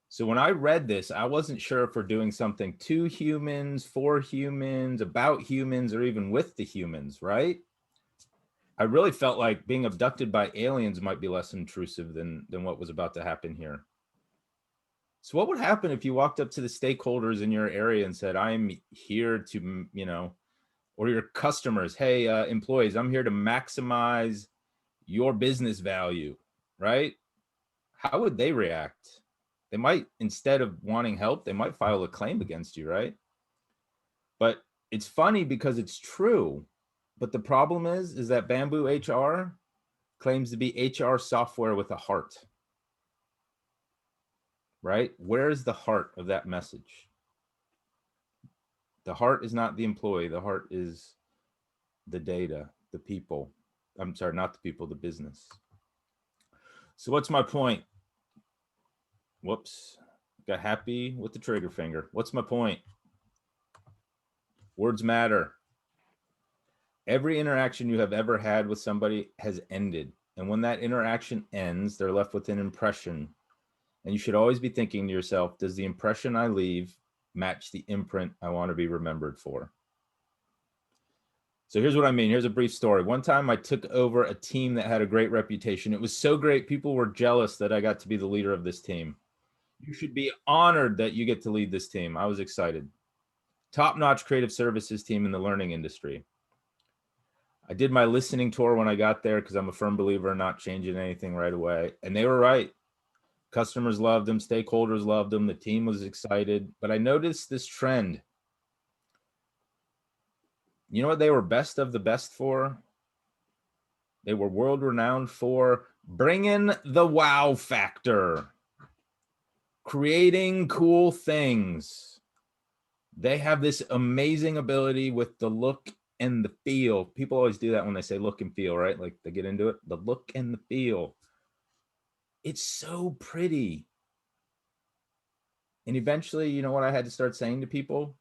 So when I read this, I wasn't sure if we're doing something to humans, for humans, about humans, or even with the humans, right? I really felt like being abducted by aliens might be less intrusive than what was about to happen here. So what would happen if you walked up to the stakeholders in your area and said, I'm here to, or your customers, hey, employees, I'm here to maximize your business value, right? How would they react? They might, instead of wanting help, they might file a claim against you, right? But it's funny because it's true. But the problem is that Bamboo HR claims to be HR software with a heart, right? Where's the heart of that message? The heart is not the employee. The heart is the data, the people. I'm sorry, not the people, the business. So what's my point? Whoops, got happy with the trigger finger. What's my point? Words matter. Every interaction you have ever had with somebody has ended. And when that interaction ends, they're left with an impression. And you should always be thinking to yourself, does the impression I leave match the imprint I want to be remembered for? So here's what I mean. Here's a brief story. One time I took over a team that had a great reputation. It was so great, people were jealous that I got to be the leader of this team. You should be honored that you get to lead this team. I was excited. Top-notch creative services team in the learning industry. I did my listening tour when I got there because I'm a firm believer in not changing anything right away. And they were right. Customers loved them. Stakeholders loved them. The team was excited. But I noticed this trend. You know what they were best of the best for? They were world renowned for bringing the wow factor, creating cool things. They have this amazing ability with the look and the feel. People always do that when they say look and feel, right? Like they get into it, the look and the feel. It's so pretty. And eventually, you know what I had to start saying to people?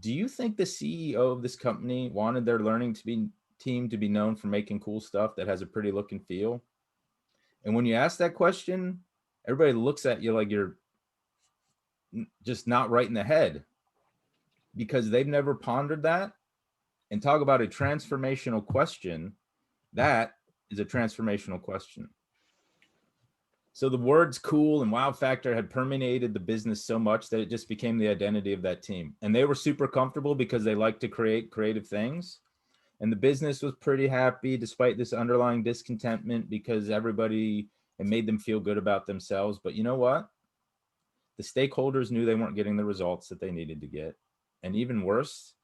Do you think the CEO of this company wanted their learning team to be known for making cool stuff that has a pretty look and feel? And when you ask that question, everybody looks at you like you're just not right in the head because they've never pondered that. And talk about a transformational question. That is a transformational question. So the words cool and wow factor had permeated the business so much that it just became the identity of that team. And they were super comfortable because they like to create creative things. And the business was pretty happy despite this underlying discontentment because everybody had made them feel good about themselves. But you know what? The stakeholders knew they weren't getting the results that they needed to get. And even worse,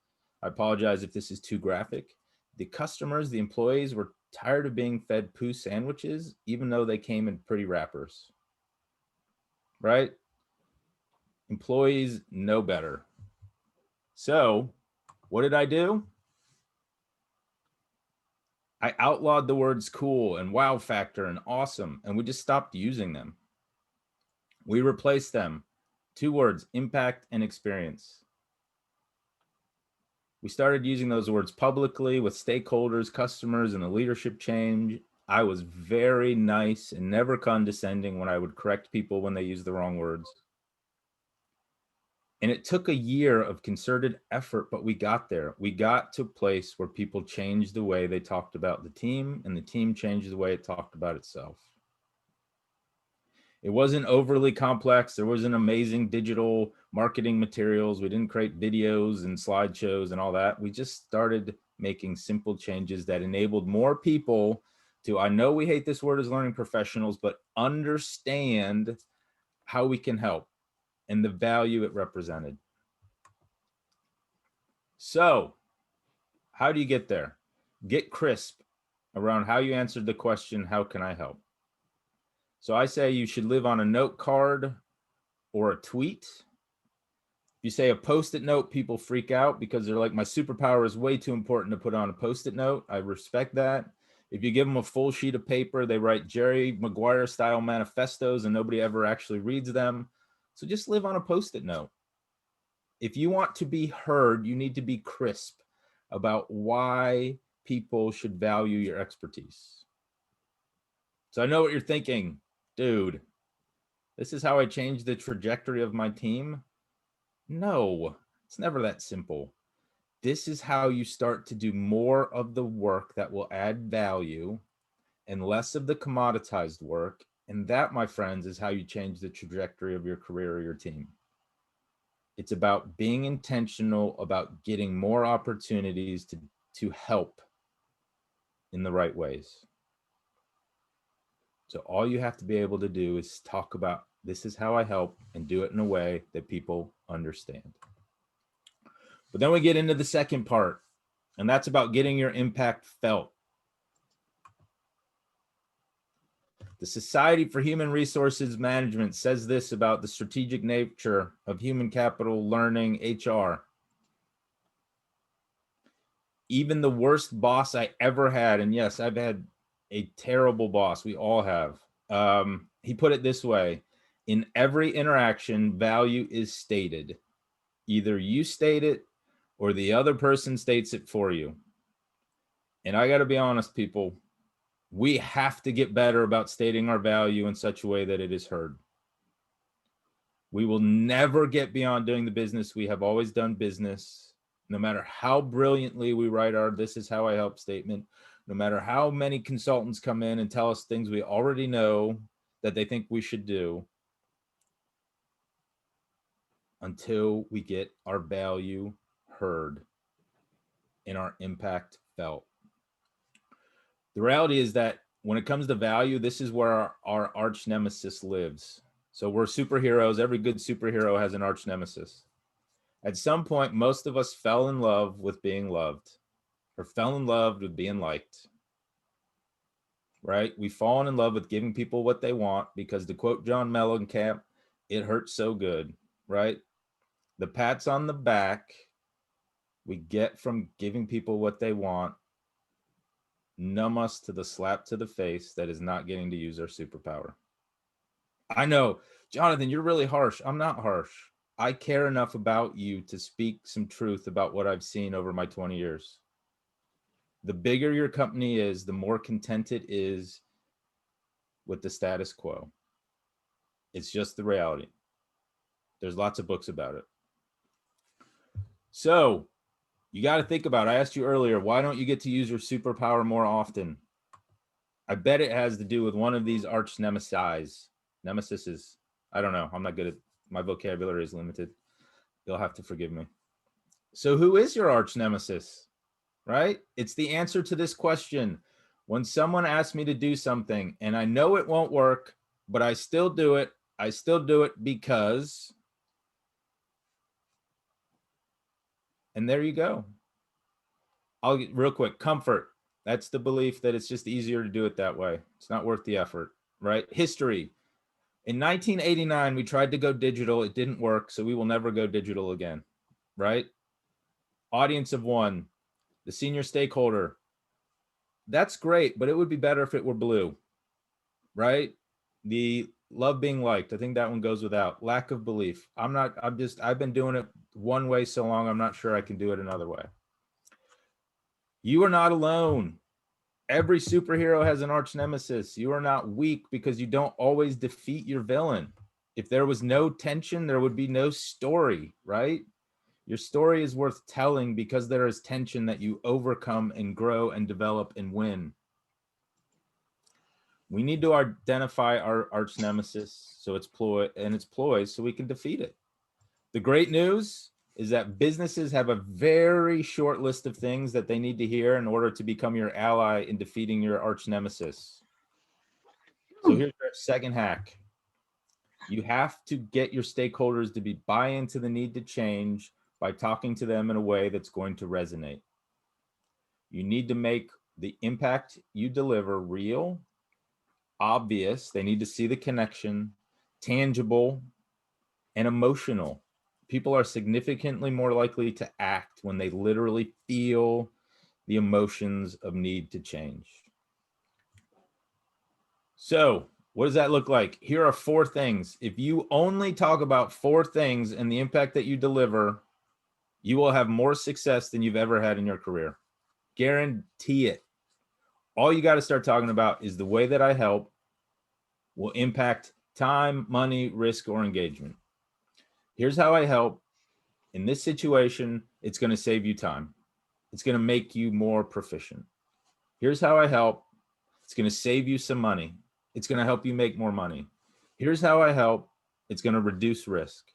I apologize if this is too graphic. The customers, the employees were tired of being fed poo sandwiches, even though they came in pretty wrappers, right? Employees know better. So what did I do? I outlawed the words cool and wow factor and awesome, and we just stopped using them. We replaced them. 2 words, impact and experience. We started using those words publicly with stakeholders, customers, and the leadership change. I was very nice and never condescending when I would correct people when they used the wrong words. And it took a year of concerted effort, but we got there. We got to a place where people changed the way they talked about the team, and the team changed the way it talked about itself. It wasn't overly complex. There wasn't amazing digital marketing materials. We didn't create videos and slideshows and all that. We just started making simple changes that enabled more people to, I know we hate this word as learning professionals, but understand how we can help and the value it represented. So how do you get there? Get crisp around how you answered the question, how can I help? So I say you should live on a note card or a tweet. If you say a Post-it note, people freak out because they're like, my superpower is way too important to put on a Post-it note. I respect that. If you give them a full sheet of paper, they write Jerry Maguire style manifestos and nobody ever actually reads them. So just live on a Post-it note. If you want to be heard, you need to be crisp about why people should value your expertise. So I know what you're thinking, dude, this is how I change the trajectory of my team. No, it's never that simple. This is how you start to do more of the work that will add value and less of the commoditized work. And that, my friends, is how you change the trajectory of your career or your team. It's about being intentional about getting more opportunities to help in the right ways. So all you have to be able to do is talk about, this is how I help, and do it in a way that people understand. But then we get into the second part, and that's about getting your impact felt. The Society for Human Resources Management says this about the strategic nature of human capital learning HR. Even the worst boss I ever had, and yes, I've had a terrible boss, we all have. He put it this way: in every interaction, value is stated. Either you state it or the other person states it for you. And I got to be honest, people, we have to get better about stating our value in such a way that it is heard. We will never get beyond doing the business we have always done business, no matter how brilliantly we write our "this is how I help" statement, no matter how many consultants come in and tell us things we already know that they think we should do, until we get our value heard and our impact felt. The reality is that when it comes to value, this is where our arch nemesis lives. So we're superheroes. Every good superhero has an arch nemesis. At some point, most of us fell in love with being loved, or fell in love with being liked, right? We've fallen in love with giving people what they want because, to quote John Mellencamp, it hurts so good, right? The pats on the back we get from giving people what they want numb us to the slap to the face that is not getting to use our superpower. I know, Jonathan, you're really harsh. I'm not harsh. I care enough about you to speak some truth about what I've seen over my 20 years. The bigger your company is, the more content it is with the status quo. It's just the reality. There's lots of books about it. So you got to think about, I asked you earlier, why don't you get to use your superpower more often? I bet it has to do with one of these arch nemesis. I don't know. I'm not good at, my vocabulary is limited. You'll have to forgive me. So who is your arch nemesis, right? It's the answer to this question. When someone asks me to do something and I know it won't work, but I still do it because, and there you go. I'll get real quick, comfort. That's the belief that it's just easier to do it that way. It's not worth the effort, right? History. In 1989, we tried to go digital. It didn't work, so we will never go digital again, right? Audience of one, the senior stakeholder. That's great, but it would be better if it were blue, right? The love being liked. I think that one goes without. Lack of belief. I've been doing it one way so long, I'm not sure I can do it another way. You are not alone. Every superhero has an arch nemesis. You are not weak because you don't always defeat your villain. If there was no tension, there would be no story, right? Your story is worth telling because there is tension that you overcome and grow and develop and win. We need to identify our arch nemesis so its ploys so we can defeat it. The great news is that businesses have a very short list of things that they need to hear in order to become your ally in defeating your arch nemesis. So here's our second hack. You have to get your stakeholders to buy into the need to change by talking to them in a way that's going to resonate. You need to make the impact you deliver real, obvious. They need to see the connection, tangible, and emotional. People are significantly more likely to act when they literally feel the emotions of need to change. So what does that look like? Here are 4 things. If you only talk about 4 things and the impact that you deliver, you will have more success than you've ever had in your career. Guarantee it. All you got to start talking about is the way that I help will impact time, money, risk, or engagement. Here's how I help. In this situation, it's going to save you time. It's going to make you more proficient. Here's how I help. It's going to save you some money. It's going to help you make more money. Here's how I help. It's going to reduce risk.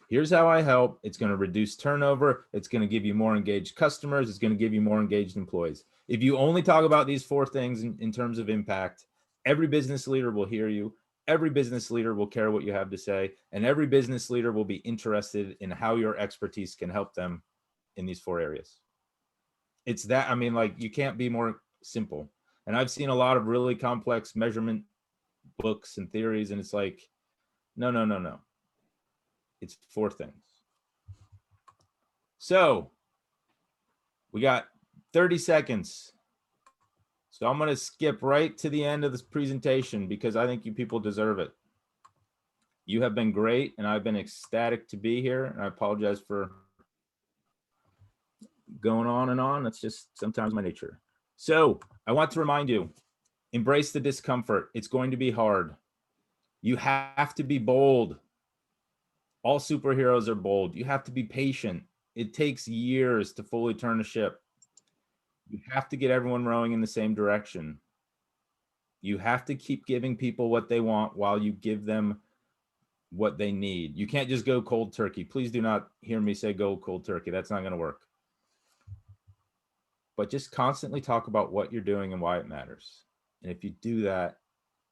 Here's how I help. It's going to reduce turnover. It's going to give you more engaged customers. It's going to give you more engaged employees. If you only talk about these 4 things in terms of impact, every business leader will hear you. Every business leader will care what you have to say. And every business leader will be interested in how your expertise can help them in these 4 areas. It's that, I mean, like, you can't be more simple. And I've seen a lot of really complex measurement books and theories, and it's like, no. It's 4 things. So we got 30 seconds. So I'm going to skip right to the end of this presentation because I think you people deserve it. You have been great, and I've been ecstatic to be here, and I apologize for going on and on. That's just sometimes my nature. So I want to remind you, embrace the discomfort. It's going to be hard. You have to be bold. All superheroes are bold. You have to be patient. It takes years to fully turn a ship. You have to get everyone rowing in the same direction. You have to keep giving people what they want while you give them what they need. You can't just go cold turkey. Please do not hear me say go cold turkey. That's not going to work. But just constantly talk about what you're doing and why it matters. And if you do that,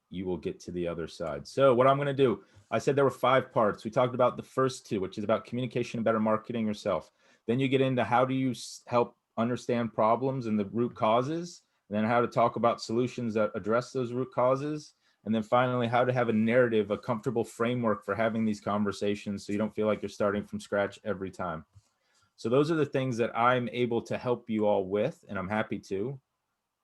you will get to the other side. So what I'm going to do, I said there were 5 parts. We talked about the first 2, which is about communication and better marketing yourself. Then you get into how do you help understand problems and the root causes, and then how to talk about solutions that address those root causes. And then finally, how to have a narrative, a comfortable framework for having these conversations so you don't feel like you're starting from scratch every time. So those are the things that I'm able to help you all with, and I'm happy to.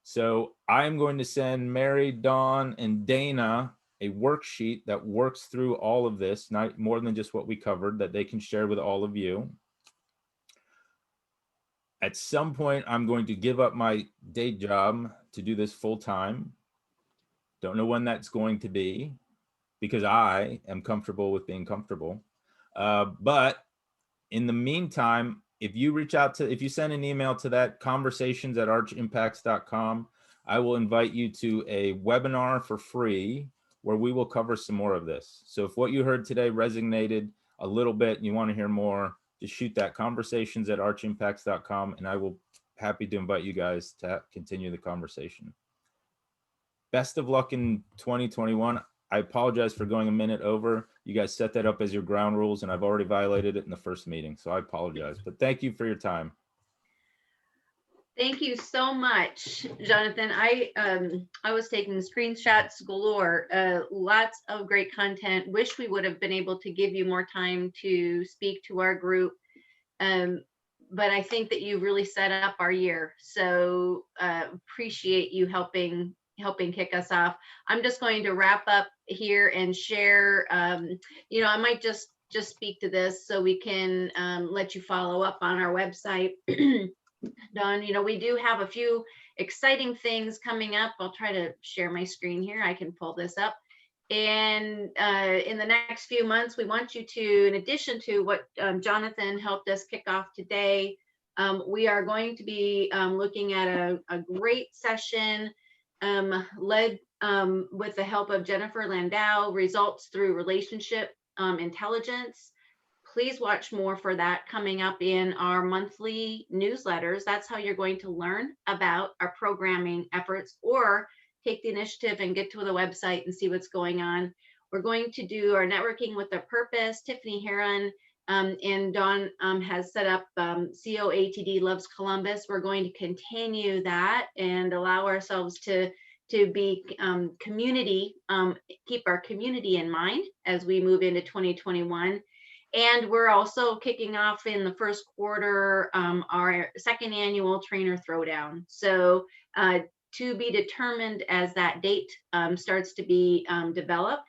So I'm going to send Mary, Dawn, and Dana a worksheet that works through all of this, not more than just what we covered, that they can share with all of you. At some point, I'm going to give up my day job to do this full time. Don't know when that's going to be because I am comfortable with being comfortable. But in the meantime, if you send an email to that conversations@archimpacts.com, I will invite you to a webinar for free where we will cover some more of this. So if what you heard today resonated a little bit and you want to hear more, just shoot that conversations@archimpacts.com and I will happy to invite you guys to continue the conversation. Best of luck in 2021. I apologize for going a minute over. You guys set that up as your ground rules, and I've already violated it in the first meeting, so I apologize. But thank you for your time. Thank you so much, Jonathan. I was taking screenshots galore. Lots of great content. Wish we would have been able to give you more time to speak to our group. But I think that you really set up our year. So appreciate you helping kick us off. I'm just going to wrap up here and share, I might just speak to this so we can let you follow up on our website. Don, we do have a few exciting things coming up. I'll try to share my screen here. I can pull this up. And in the next few months, we want you to, in addition to what Jonathan helped us kick off today, we are going to be looking at a great session led with the help of Jennifer Landau, Results Through Relationship Intelligence. Please watch more for that coming up in our monthly newsletters. That's how you're going to learn about our programming efforts, or take the initiative and get to the website and see what's going on. We're going to do our networking with a purpose. Tiffany Heron and Dawn has set up COATD Loves Columbus. We're going to continue that and allow ourselves to be community, keep our community in mind as we move into 2021. And we're also kicking off in the first quarter our second annual trainer throwdown. So to be determined as that date starts to be developed.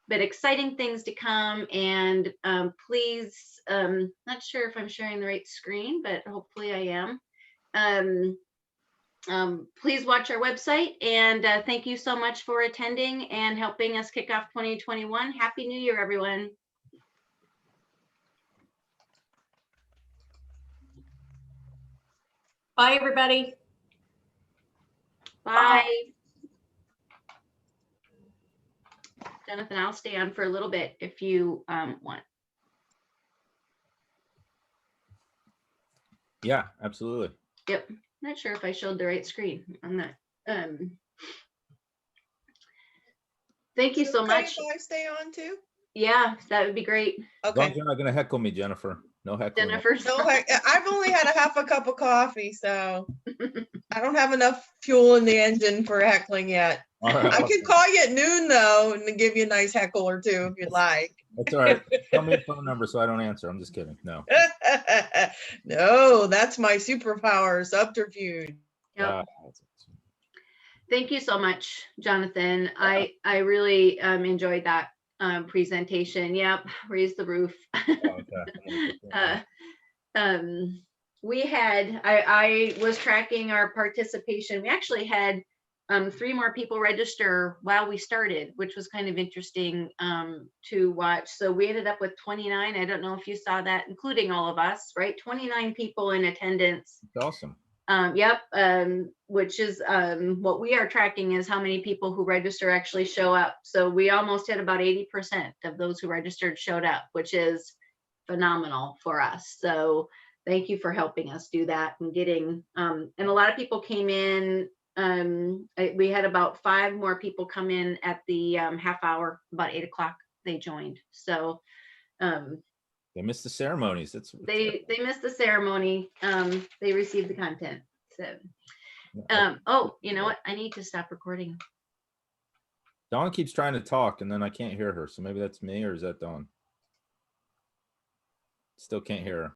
But exciting things to come. And please, not sure if I'm sharing the right screen, but hopefully I am. Please watch our website, and thank you so much for attending and helping us kick off 2021. Happy New Year, everyone. Bye, everybody. Bye. Jonathan, I'll stay on for a little bit if you want. Yeah, absolutely. Yep. Not sure if I showed the right screen. I'm not. Thank you so much. If I stay on too? Yeah, that would be great. As long Okay. as you're not going to heckle me, Jennifer. No heckling. Jennifer's. No, I've only had a half a cup of coffee, so I don't have enough fuel in the engine for heckling yet. All right, I awesome. could call you at noon though and give you a nice heckle or two if you'd like. That's all right. Tell me your phone number so I don't answer. I'm just kidding. No. No, that's my superpower, subterfuge. Yep. Thank you so much, Jonathan. I really enjoyed that presentation. Yep, raise the roof. We had, I was tracking our participation. We actually had 3 more people register while we started, which was kind of interesting to watch. So we ended up with 29. I don't know if you saw that, including all of us, right? 29 people in attendance. That's awesome. Yep, which is what we are tracking is how many people who register actually show up. So we almost hit about 80% of those who registered showed up, which is phenomenal for us. So thank you for helping us do that and getting, and a lot of people came in. We had about 5 more people come in at the half hour, about 8 o'clock they joined. So They missed the ceremonies. That's they missed the ceremony. They received the content. So yeah. oh, you know what? I need to stop recording. Dawn keeps trying to talk and then I can't hear her. So maybe that's me, or is that Dawn? Still can't hear her.